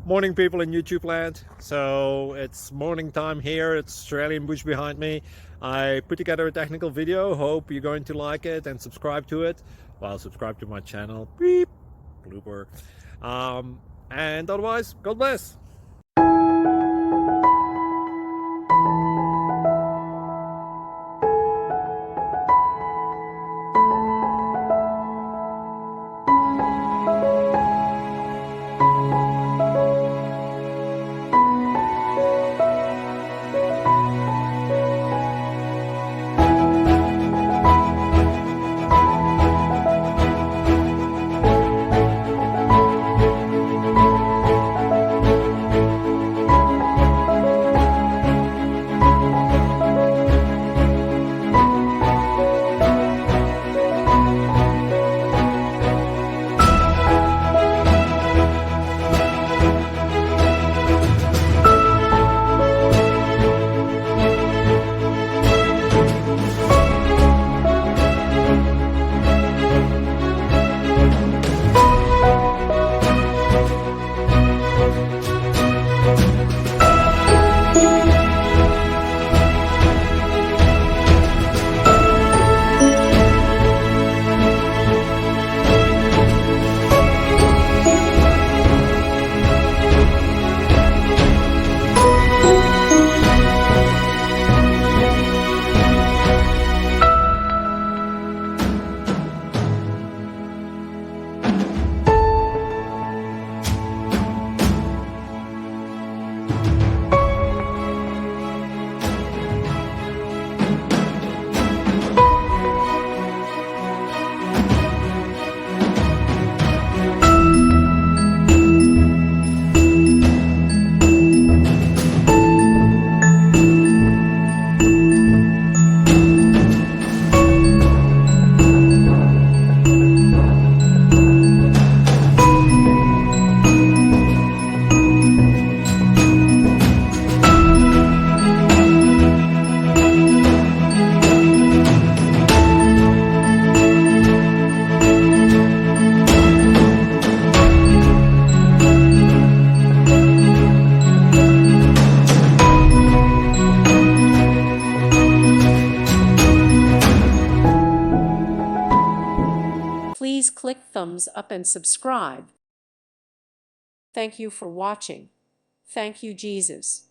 Morning, people in YouTube land. So it's morning time here. It's Australian bush behind me. I put together a technical video. Hope you're going to like it and subscribe to it. Well, subscribe to my channel. Beep. Blooper. And otherwise, God bless. Please click thumbs up and subscribe. Thank you for watching. Thank you, Jesus.